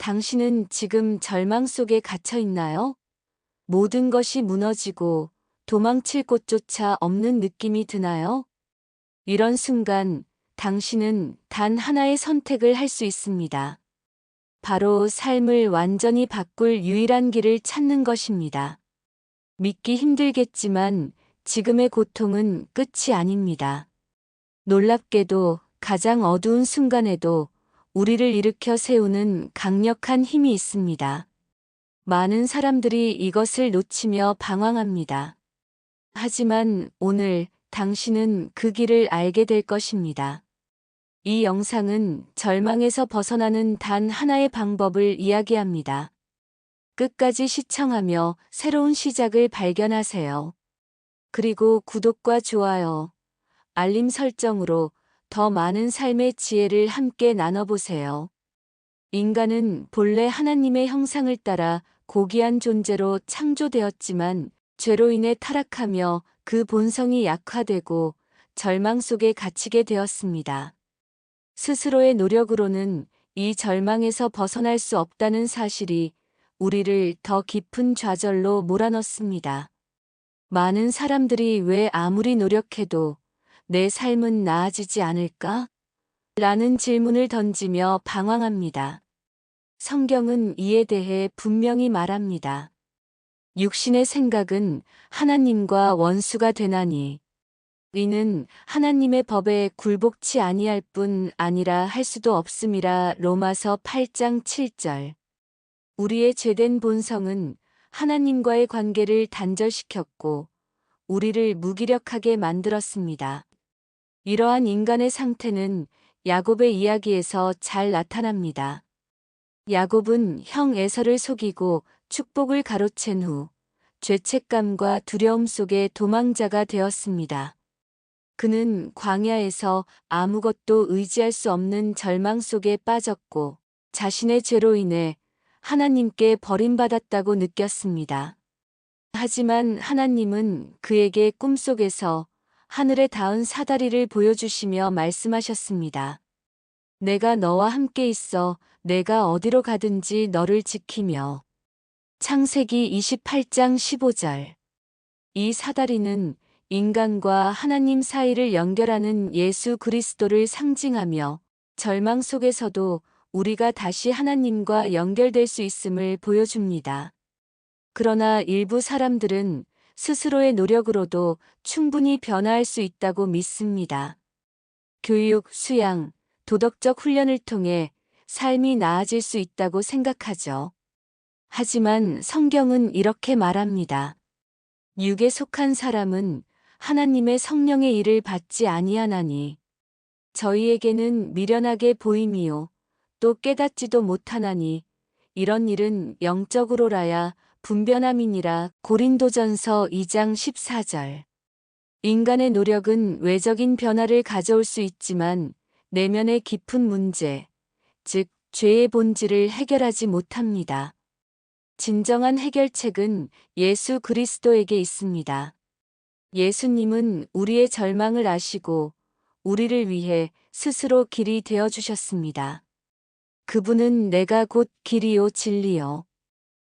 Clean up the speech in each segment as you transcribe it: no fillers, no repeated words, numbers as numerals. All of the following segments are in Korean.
당신은 지금 절망 속에 갇혀 있나요? 모든 것이 무너지고 도망칠 곳조차 없는 느낌이 드나요? 이런 순간 당신은 단 하나의 선택을 할 수 있습니다. 바로 삶을 완전히 바꿀 유일한 길을 찾는 것입니다. 믿기 힘들겠지만 지금의 고통은 끝이 아닙니다. 놀랍게도 가장 어두운 순간에도 우리를 일으켜 세우는 강력한 힘이 있습니다. 많은 사람들이 이것을 놓치며 방황합니다. 하지만 오늘 당신은 그 길을 알게 될 것입니다. 이 영상은 절망에서 벗어나는 단 하나의 방법을 이야기합니다. 끝까지 시청하며 새로운 시작을 발견하세요. 그리고 구독과 좋아요, 알림 설정으로 더 많은 삶의 지혜를 함께 나눠보세요. 인간은 본래 하나님의 형상을 따라 고귀한 존재로 창조되었지만 죄로 인해 타락하며 그 본성이 약화되고 절망 속에 갇히게 되었습니다. 스스로의 노력으로는 이 절망에서 벗어날 수 없다는 사실이 우리를 더 깊은 좌절로 몰아넣습니다. 많은 사람들이 왜 아무리 노력해도 내 삶은 나아지지 않을까? 라는 질문을 던지며 방황합니다. 성경은 이에 대해 분명히 말합니다. 육신의 생각은 하나님과 원수가 되나니 이는 하나님의 법에 굴복치 아니할 뿐 아니라 할 수도 없음이라. 로마서 8장 7절. 우리의 죄된 본성은 하나님과의 관계를 단절시켰고 우리를 무기력하게 만들었습니다. 이러한 인간의 상태는 야곱의 이야기에서 잘 나타납니다. 야곱은 형 에서를 속이고 축복을 가로챈 후 죄책감과 두려움 속에 도망자가 되었습니다. 그는 광야에서 아무것도 의지할 수 없는 절망 속에 빠졌고 자신의 죄로 인해 하나님께 버림받았다고 느꼈습니다. 하지만 하나님은 그에게 꿈속에서 하늘에 닿은 사다리를 보여주시며 말씀하셨습니다. 내가 너와 함께 있어 내가 어디로 가든지 너를 지키며. 창세기 28장 15절. 이 사다리는 인간과 하나님 사이를 연결하는 예수 그리스도를 상징하며 절망 속에서도 우리가 다시 하나님과 연결될 수 있음을 보여줍니다. 그러나 일부 사람들은 스스로의 노력으로도 충분히 변화할 수 있다고 믿습니다. 교육, 수양, 도덕적 훈련을 통해 삶이 나아질 수 있다고 생각하죠. 하지만 성경은 이렇게 말합니다. 육에 속한 사람은 하나님의 성령의 일을 받지 아니하나니 저희에게는 미련하게 보임이요 또 깨닫지도 못하나니 이런 일은 영적으로라야 분변함이니라. 고린도전서 2장 14절. 인간의 노력은 외적인 변화를 가져올 수 있지만 내면의 깊은 문제, 즉 죄의 본질을 해결하지 못합니다. 진정한 해결책은 예수 그리스도에게 있습니다. 예수님은 우리의 절망을 아시고 우리를 위해 스스로 길이 되어 주셨습니다. 그분은 내가 곧 길이요 진리요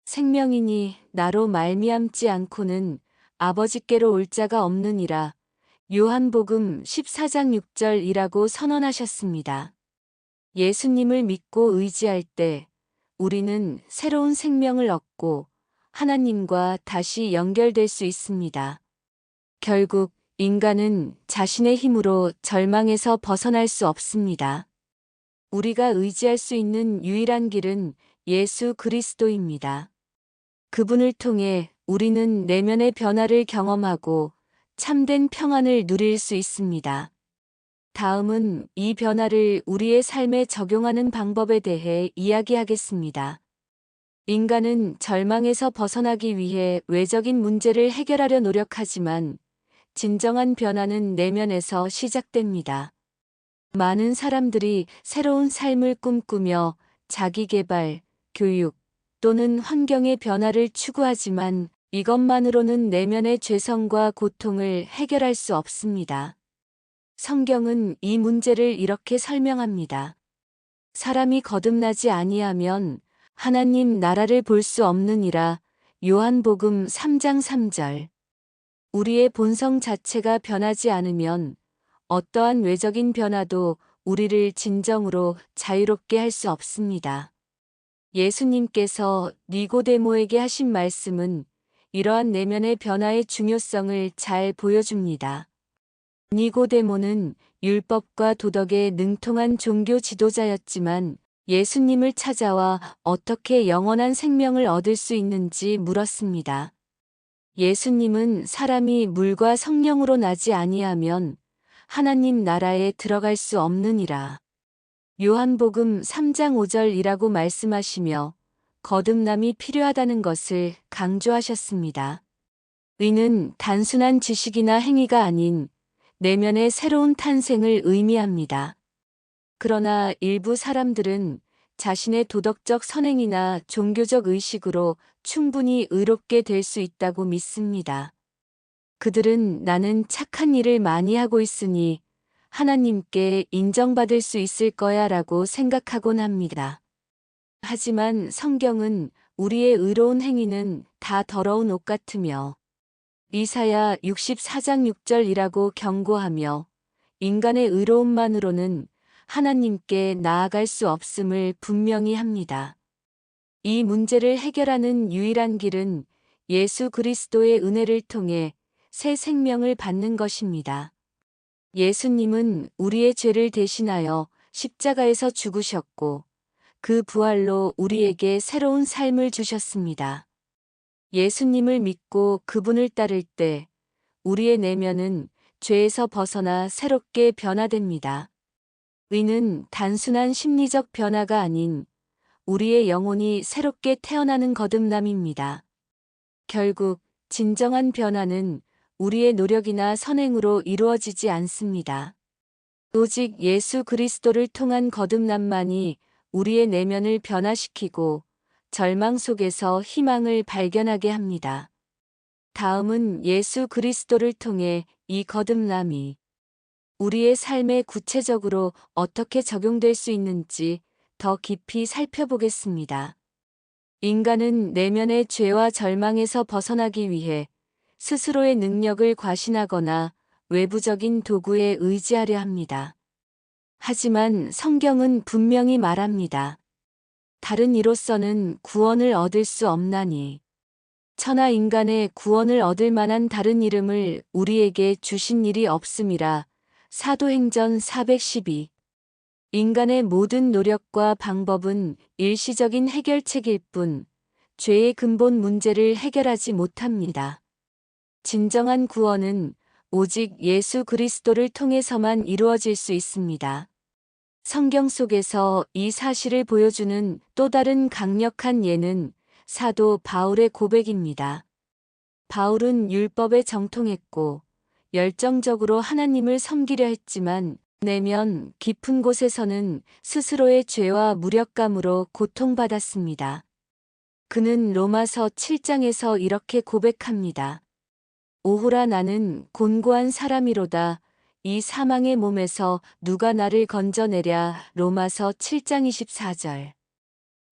생명이니 나로 말미암지 않고는 아버지께로 올 자가 없느니라. 요한복음 14장 6절이라고 선언하셨습니다. 예수님을 믿고 의지할 때 우리는 새로운 생명을 얻고 하나님과 다시 연결될 수 있습니다. 결국 인간은 자신의 힘으로 절망에서 벗어날 수 없습니다. 우리가 의지할 수 있는 유일한 길은 예수 그리스도입니다. 그분을 통해 우리는 내면의 변화를 경험하고 참된 평안을 누릴 수 있습니다. 다음은 이 변화를 우리의 삶에 적용하는 방법에 대해 이야기하겠습니다. 인간은 절망에서 벗어나기 위해 외적인 문제를 해결하려 노력하지만 진정한 변화는 내면에서 시작됩니다. 많은 사람들이 새로운 삶을 꿈꾸며 자기 개발, 교육 또는 환경의 변화를 추구하지만 이것만으로는 내면의 죄성과 고통을 해결할 수 없습니다. 성경은 이 문제를 이렇게 설명합니다. 사람이 거듭나지 아니하면 하나님 나라를 볼 수 없느니라. 요한복음 3장 3절. 우리의 본성 자체가 변하지 않으면 어떠한 외적인 변화도 우리를 진정으로 자유롭게 할 수 없습니다. 예수님께서 니고데모에게 하신 말씀은 이러한 내면의 변화의 중요성을 잘 보여줍니다. 니고데모는 율법과 도덕에 능통한 종교 지도자였지만 예수님을 찾아와 어떻게 영원한 생명을 얻을 수 있는지 물었습니다. 예수님은 사람이 물과 성령으로 나지 아니하면 하나님 나라에 들어갈 수 없느니라. 요한복음 3장 5절이라고 말씀하시며 거듭남이 필요하다는 것을 강조하셨습니다. 의는 단순한 지식이나 행위가 아닌 내면의 새로운 탄생을 의미합니다. 그러나 일부 사람들은 자신의 도덕적 선행이나 종교적 의식으로 충분히 의롭게 될 수 있다고 믿습니다. 그들은 나는 착한 일을 많이 하고 있으니 하나님께 인정받을 수 있을 거야 라고 생각하곤 합니다. 하지만 성경은 우리의 의로운 행위는 다 더러운 옷 같으며 이사야 64장 6절이라고 경고하며 인간의 의로움만으로는 하나님께 나아갈 수 없음을 분명히 합니다. 이 문제를 해결하는 유일한 길은 예수 그리스도의 은혜를 통해 새 생명을 받는 것입니다. 예수님은 우리의 죄를 대신하여 십자가에서 죽으셨고 그 부활로 우리에게 새로운 삶을 주셨습니다. 예수님을 믿고 그분을 따를 때 우리의 내면은 죄에서 벗어나 새롭게 변화됩니다. 의는 단순한 심리적 변화가 아닌 우리의 영혼이 새롭게 태어나는 거듭남입니다. 결국 진정한 변화는 우리의 노력이나 선행으로 이루어지지 않습니다. 오직 예수 그리스도를 통한 거듭남만이 우리의 내면을 변화시키고 절망 속에서 희망을 발견하게 합니다. 다음은 예수 그리스도를 통해 이 거듭남이 우리의 삶에 구체적으로 어떻게 적용될 수 있는지 더 깊이 살펴보겠습니다. 인간은 내면의 죄와 절망에서 벗어나기 위해 스스로의 능력을 과신하거나 외부적인 도구에 의지하려 합니다. 하지만 성경은 분명히 말합니다. 다른 이로서는 구원을 얻을 수 없나니. 천하 인간의 구원을 얻을 만한 다른 이름을 우리에게 주신 일이 없음이라. 사도행전 412. 인간의 모든 노력과 방법은 일시적인 해결책일 뿐 죄의 근본 문제를 해결하지 못합니다. 진정한 구원은 오직 예수 그리스도를 통해서만 이루어질 수 있습니다. 성경 속에서 이 사실을 보여주는 또 다른 강력한 예는 사도 바울의 고백입니다. 바울은 율법에 정통했고 열정적으로 하나님을 섬기려 했지만 내면 깊은 곳에서는 스스로의 죄와 무력감으로 고통받았습니다. 그는 로마서 7장에서 이렇게 고백합니다. 오호라 나는 곤고한 사람이로다. 이 사망의 몸에서 누가 나를 건져내랴. 로마서 7장 24절.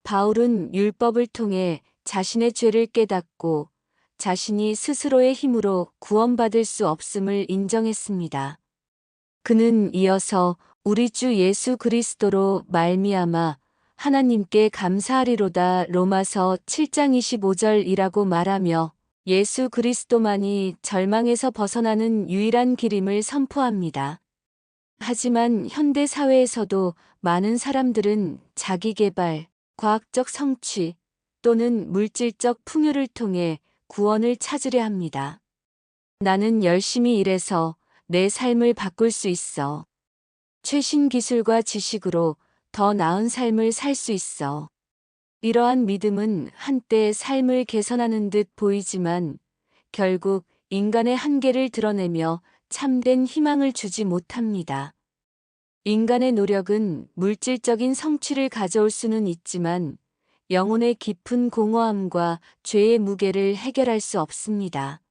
바울은 율법을 통해 자신의 죄를 깨닫고 자신이 스스로의 힘으로 구원받을 수 없음을 인정했습니다. 그는 이어서 우리 주 예수 그리스도로 말미암아 하나님께 감사하리로다. 로마서 7장 25절이라고 말하며 예수 그리스도만이 절망에서 벗어나는 유일한 길임을 선포합니다. 하지만 현대 사회에서도 많은 사람들은 자기 개발, 과학적 성취 또는 물질적 풍요를 통해 구원을 찾으려 합니다. 나는 열심히 일해서 내 삶을 바꿀 수 있어. 최신 기술과 지식으로 더 나은 삶을 살 수 있어. 이러한 믿음은 한때 삶을 개선하는 듯 보이지만 결국 인간의 한계를 드러내며 참된 희망을 주지 못합니다. 인간의 노력은 물질적인 성취를 가져올 수는 있지만 영혼의 깊은 공허함과 죄의 무게를 해결할 수 없습니다.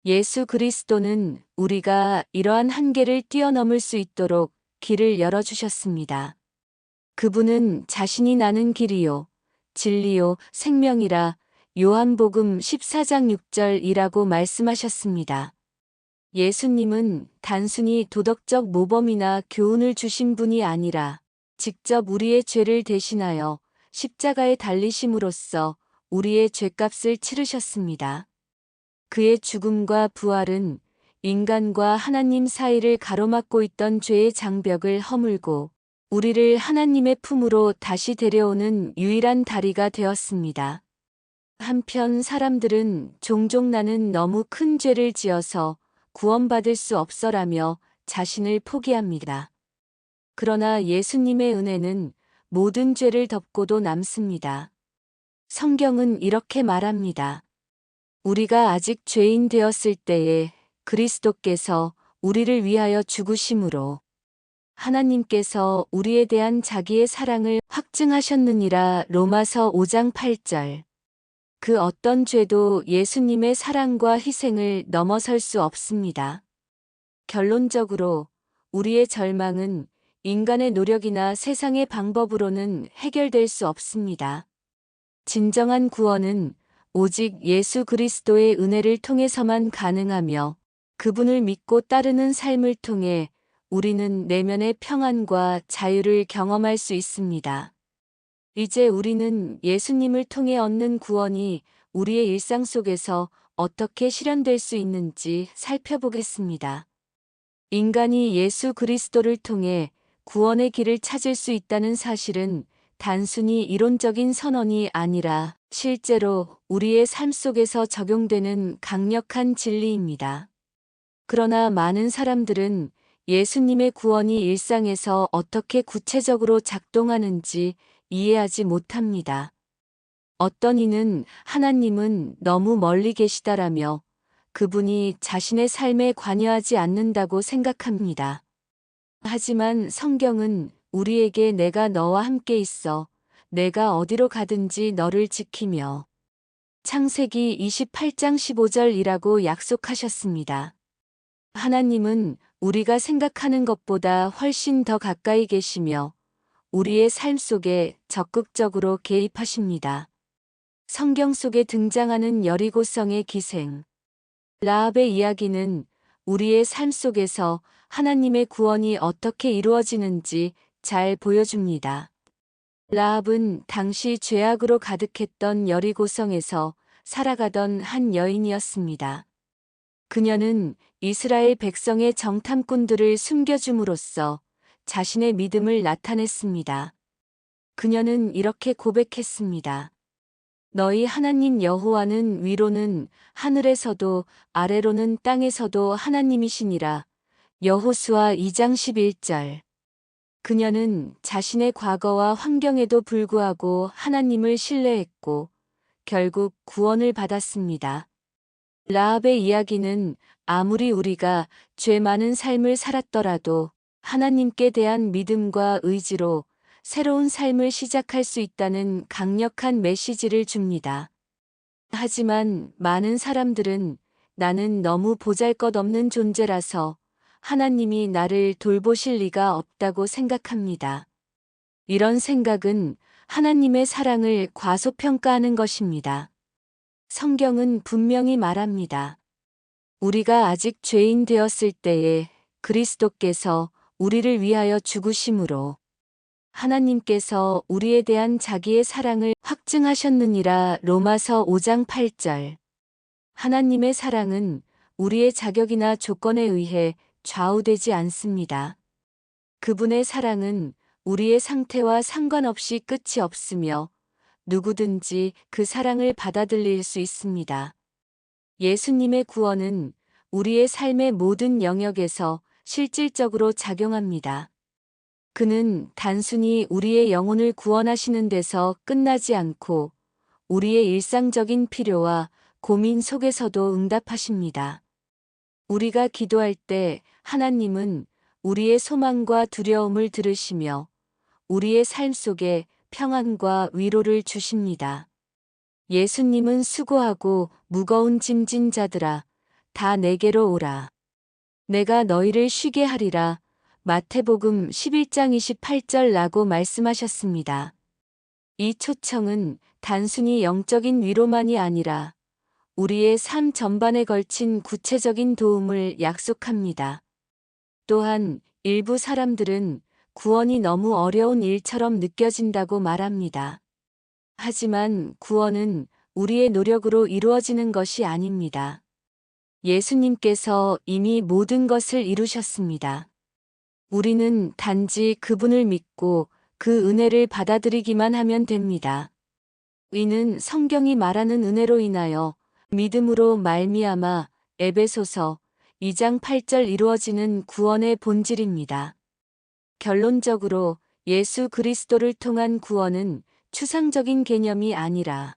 예수 그리스도는 우리가 이러한 한계를 뛰어넘을 수 있도록 길을 열어주셨습니다. 그분은 자신이 나는 길이요 진리요 생명이라 요한복음 14장 6절이라고 말씀하셨습니다. 예수님은 단순히 도덕적 모범이나 교훈을 주신 분이 아니라 직접 우리의 죄를 대신하여 십자가에 달리심으로써 우리의 죄값을 치르셨습니다. 그의 죽음과 부활은 인간과 하나님 사이를 가로막고 있던 죄의 장벽을 허물고 우리를 하나님의 품으로 다시 데려오는 유일한 다리가 되었습니다. 한편 사람들은 종종 나는 너무 큰 죄를 지어서 구원받을 수 없어라며 자신을 포기합니다. 그러나 예수님의 은혜는 모든 죄를 덮고도 남습니다. 성경은 이렇게 말합니다. 우리가 아직 죄인 되었을 때에 그리스도께서 우리를 위하여 죽으심으로 하나님께서 우리에 대한 자기의 사랑을 확증하셨느니라. 로마서 5장 8절. 그 어떤 죄도 예수님의 사랑과 희생을 넘어설 수 없습니다. 결론적으로 우리의 절망은 인간의 노력이나 세상의 방법으로는 해결될 수 없습니다. 진정한 구원은 오직 예수 그리스도의 은혜를 통해서만 가능하며 그분을 믿고 따르는 삶을 통해 우리는 내면의 평안과 자유를 경험할 수 있습니다. 이제 우리는 예수님을 통해 얻는 구원이 우리의 일상 속에서 어떻게 실현될 수 있는지 살펴보겠습니다. 인간이 예수 그리스도를 통해 구원의 길을 찾을 수 있다는 사실은 단순히 이론적인 선언이 아니라 실제로 우리의 삶 속에서 적용되는 강력한 진리입니다. 그러나 많은 사람들은 예수님의 구원이 일상에서 어떻게 구체적으로 작동하는지 이해하지 못합니다. 어떤 이는 하나님은 너무 멀리 계시다라며 그분이 자신의 삶에 관여하지 않는다고 생각합니다. 하지만 성경은 우리에게 내가 너와 함께 있어 내가 어디로 가든지 너를 지키며 창세기 28장 15절이라고 약속하셨습니다. 하나님은 우리가 생각하는 것보다 훨씬 더 가까이 계시며 우리의 삶 속에 적극적으로 개입하십니다. 성경 속에 등장하는 여리고성의 기생 라합의 이야기는 우리의 삶 속에서 하나님의 구원이 어떻게 이루어지는지 잘 보여줍니다. 라합은 당시 죄악으로 가득했던 여리고성에서 살아가던 한 여인이었습니다. 그녀는 이스라엘 백성의 정탐꾼들을 숨겨줌으로써 자신의 믿음을 나타냈습니다. 그녀는 이렇게 고백했습니다. 너희 하나님 여호와는 위로는 하늘에서도 아래로는 땅에서도 하나님이시니라. 여호수아 2장 11절. 그녀는 자신의 과거와 환경에도 불구하고 하나님을 신뢰했고 결국 구원을 받았습니다. 라합의 이야기는 아무리 우리가 죄 많은 삶을 살았더라도 하나님께 대한 믿음과 의지로 새로운 삶을 시작할 수 있다는 강력한 메시지를 줍니다. 하지만 많은 사람들은 나는 너무 보잘것없는 존재라서 하나님이 나를 돌보실 리가 없다고 생각합니다. 이런 생각은 하나님의 사랑을 과소평가하는 것입니다. 성경은 분명히 말합니다. 우리가 아직 죄인 되었을 때에 그리스도께서 우리를 위하여 죽으심으로 하나님께서 우리에 대한 자기의 사랑을 확증하셨느니라. 로마서 5장 8절. 하나님의 사랑은 우리의 자격이나 조건에 의해 좌우되지 않습니다. 그분의 사랑은 우리의 상태와 상관없이 끝이 없으며 누구든지 그 사랑을 받아들일 수 있습니다. 예수님의 구원은 우리의 삶의 모든 영역에서 실질적으로 작용합니다. 그는 단순히 우리의 영혼을 구원하시는 데서 끝나지 않고 우리의 일상적인 필요와 고민 속에서도 응답하십니다. 우리가 기도할 때 하나님은 우리의 소망과 두려움을 들으시며 우리의 삶 속에 평안과 위로를 주십니다. 예수님은 수고하고 무거운 짐진 자들아 다 내게로 오라. 내가 너희를 쉬게 하리라. 마태복음 11장 28절라고 말씀하셨습니다. 이 초청은 단순히 영적인 위로만이 아니라 우리의 삶 전반에 걸친 구체적인 도움을 약속합니다. 또한 일부 사람들은 구원이 너무 어려운 일처럼 느껴진다고 말합니다. 하지만 구원은 우리의 노력으로 이루어지는 것이 아닙니다. 예수님께서 이미 모든 것을 이루셨습니다. 우리는 단지 그분을 믿고 그 은혜를 받아들이기만 하면 됩니다. 이는 성경이 말하는 은혜로 인하여 믿음으로 말미암아 에베소서 2장 8절 이루어지는 구원의 본질입니다. 결론적으로 예수 그리스도를 통한 구원은 추상적인 개념이 아니라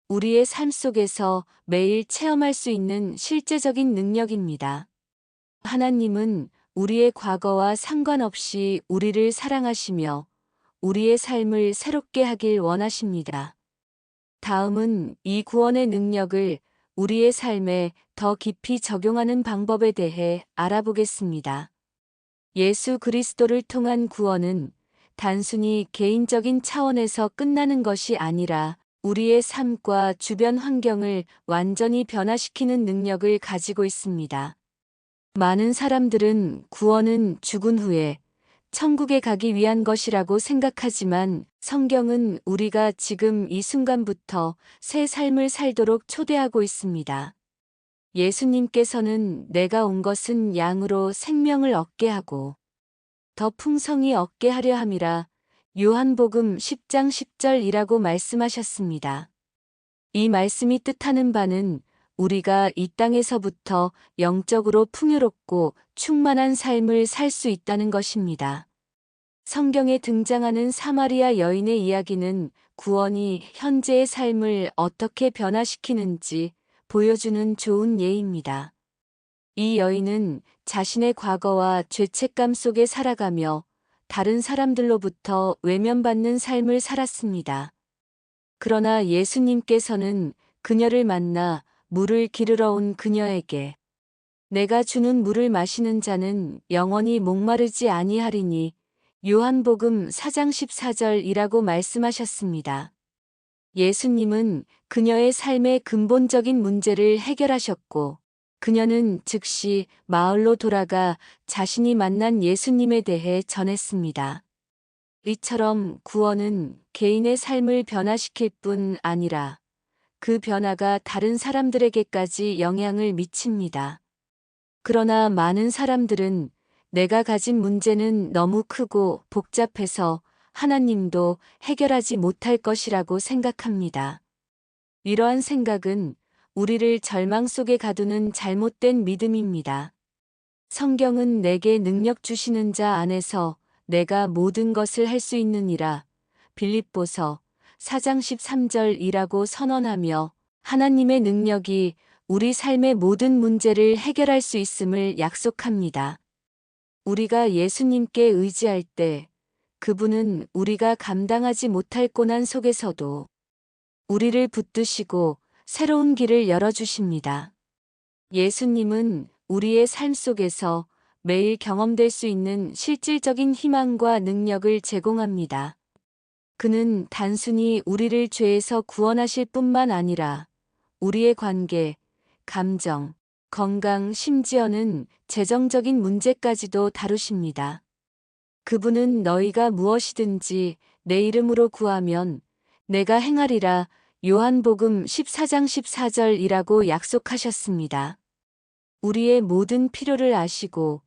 우리의 삶 속에서 매일 체험할 수 있는 실제적인 능력입니다. 하나님은 우리의 과거와 상관없이 우리를 사랑하시며 우리의 삶을 새롭게 하길 원하십니다. 다음은 이 구원의 능력을 우리의 삶에 더 깊이 적용하는 방법에 대해 알아보겠습니다. 예수 그리스도를 통한 구원은 단순히 개인적인 차원에서 끝나는 것이 아니라 우리의 삶과 주변 환경을 완전히 변화시키는 능력을 가지고 있습니다. 많은 사람들은 구원은 죽은 후에 천국에 가기 위한 것이라고 생각하지만 성경은 우리가 지금 이 순간부터 새 삶을 살도록 초대하고 있습니다. 예수님께서는 내가 온 것은 양으로 생명을 얻게 하고 더 풍성히 얻게 하려 함이라 요한복음 10장 10절이라고 말씀하셨습니다. 이 말씀이 뜻하는 바는 우리가 이 땅에서부터 영적으로 풍요롭고 충만한 삶을 살 수 있다는 것입니다. 성경에 등장하는 사마리아 여인의 이야기는 구원이 현재의 삶을 어떻게 변화시키는지 보여주는 좋은 예입니다. 이 여인은 자신의 과거와 죄책감 속에 살아가며 다른 사람들로부터 외면받는 삶을 살았습니다. 그러나 예수님께서는 그녀를 만나 물을 기르러 온 그녀에게 내가 주는 물을 마시는 자는 영원히 목마르지 아니하리니 요한복음 4장 14절이라고 말씀하셨습니다. 예수님은 그녀의 삶의 근본적인 문제를 해결하셨고 그녀는 즉시 마을로 돌아가 자신이 만난 예수님에 대해 전했습니다. 이처럼 구원은 개인의 삶을 변화시킬 뿐 아니라 그 변화가 다른 사람들에게까지 영향을 미칩니다. 그러나 많은 사람들은 내가 가진 문제는 너무 크고 복잡해서 하나님도 해결하지 못할 것이라고 생각합니다. 이러한 생각은 우리를 절망 속에 가두는 잘못된 믿음입니다. 성경은 내게 능력 주시는 자 안에서 내가 모든 것을 할 수 있느니라 빌립보서 4장 13절이라고 선언하며 하나님의 능력이 우리 삶의 모든 문제를 해결할 수 있음을 약속합니다. 우리가 예수님께 의지할 때 그분은 우리가 감당하지 못할 고난 속에서도 우리를 붙드시고 새로운 길을 열어주십니다. 예수님은 우리의 삶 속에서 매일 경험될 수 있는 실질적인 희망과 능력을 제공합니다. 그는 단순히 우리를 죄에서 구원하실 뿐만 아니라 우리의 관계, 감정, 건강, 심지어는 재정적인 문제까지도 다루십니다. 그분은 너희가 무엇이든지 내 이름으로 구하면 내가 행하리라 요한복음 14장 14절이라고 약속하셨습니다. 우리의 모든 필요를 아시고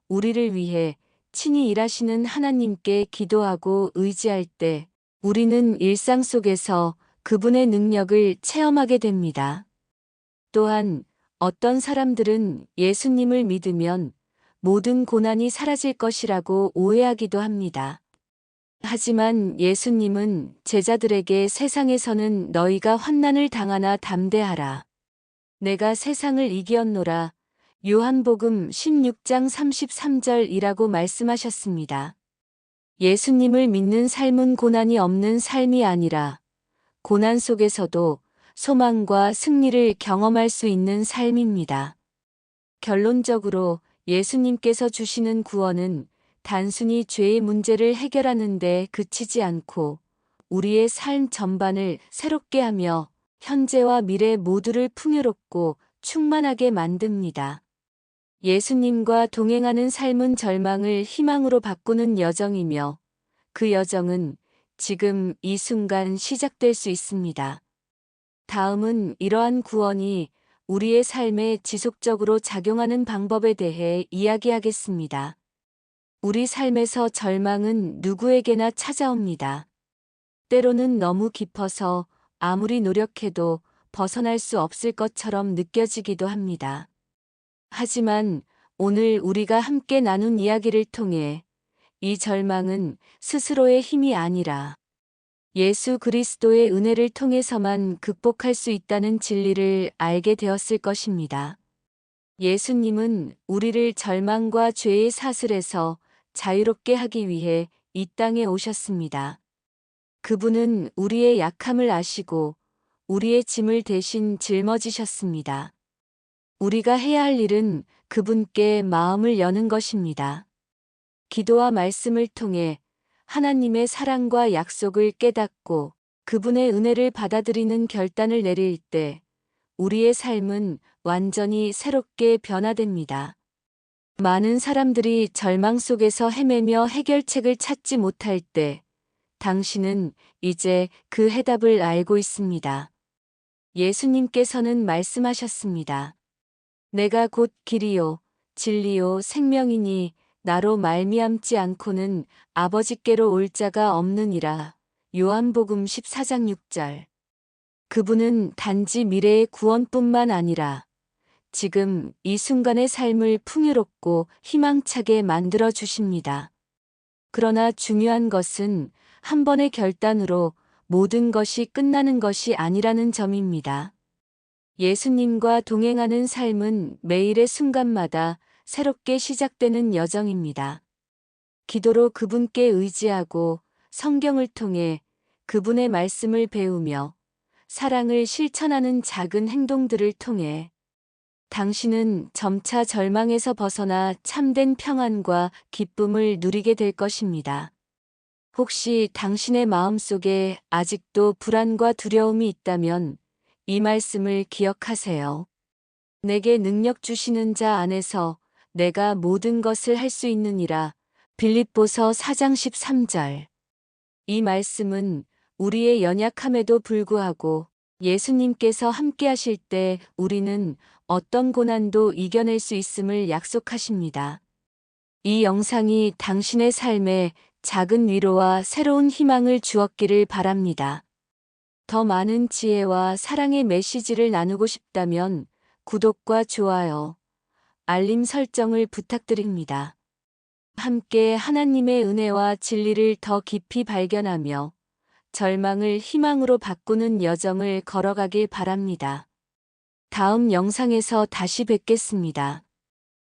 우리를 위해 친히 일하시는 하나님께 기도하고 의지할 때 우리는 일상 속에서 그분의 능력을 체험하게 됩니다. 또한 어떤 사람들은 예수님을 믿으면 모든 고난이 사라질 것이라고 오해하기도 합니다. 하지만 예수님은 제자들에게 세상에서는 너희가 환난을 당하나 담대하라. 내가 세상을 이기었노라. 요한복음 16장 33절이라고 말씀하셨습니다. 예수님을 믿는 삶은 고난이 없는 삶이 아니라 고난 속에서도 소망과 승리를 경험할 수 있는 삶입니다. 결론적으로 예수님께서 주시는 구원은 단순히 죄의 문제를 해결하는 데 그치지 않고 우리의 삶 전반을 새롭게 하며 현재와 미래 모두를 풍요롭고 충만하게 만듭니다. 예수님과 동행하는 삶은 절망을 희망으로 바꾸는 여정이며 그 여정은 지금 이 순간 시작될 수 있습니다. 다음은 이러한 구원이 우리의 삶에 지속적으로 작용하는 방법에 대해 이야기하겠습니다. 우리 삶에서 절망은 누구에게나 찾아옵니다. 때로는 너무 깊어서 아무리 노력해도 벗어날 수 없을 것처럼 느껴지기도 합니다. 하지만 오늘 우리가 함께 나눈 이야기를 통해 이 절망은 스스로의 힘이 아니라 예수 그리스도의 은혜를 통해서만 극복할 수 있다는 진리를 알게 되었을 것입니다. 예수님은 우리를 절망과 죄의 사슬에서 자유롭게 하기 위해 이 땅에 오셨습니다. 그분은 우리의 약함을 아시고 우리의 짐을 대신 짊어지셨습니다. 우리가 해야 할 일은 그분께 마음을 여는 것입니다. 기도와 말씀을 통해 하나님의 사랑과 약속을 깨닫고 그분의 은혜를 받아들이는 결단을 내릴 때 우리의 삶은 완전히 새롭게 변화됩니다. 많은 사람들이 절망 속에서 헤매며 해결책을 찾지 못할 때 당신은 이제 그 해답을 알고 있습니다. 예수님께서는 말씀하셨습니다. 내가 곧 길이요, 진리요, 생명이니 나로 말미암지 않고는 아버지께로 올 자가 없느니라. 요한복음 14장 6절. 그분은 단지 미래의 구원뿐만 아니라 지금 이 순간의 삶을 풍요롭고 희망차게 만들어 주십니다. 그러나 중요한 것은 한 번의 결단으로 모든 것이 끝나는 것이 아니라는 점입니다. 예수님과 동행하는 삶은 매일의 순간마다 새롭게 시작되는 여정입니다. 기도로 그분께 의지하고 성경을 통해 그분의 말씀을 배우며 사랑을 실천하는 작은 행동들을 통해 당신은 점차 절망에서 벗어나 참된 평안과 기쁨을 누리게 될 것입니다. 혹시 당신의 마음속에 아직도 불안과 두려움이 있다면 이 말씀을 기억하세요. 내게 능력 주시는 자 안에서 내가 모든 것을 할 수 있느니라. 빌립보서 4장 13절. 이 말씀은 우리의 연약함에도 불구하고 예수님께서 함께 하실 때 우리는 어떤 고난도 이겨낼 수 있음을 약속하십니다. 이 영상이 당신의 삶에 작은 위로와 새로운 희망을 주었기를 바랍니다. 더 많은 지혜와 사랑의 메시지를 나누고 싶다면 구독과 좋아요, 알림 설정을 부탁드립니다. 함께 하나님의 은혜와 진리를 더 깊이 발견하며 절망을 희망으로 바꾸는 여정을 걸어가길 바랍니다. 다음 영상에서 다시 뵙겠습니다.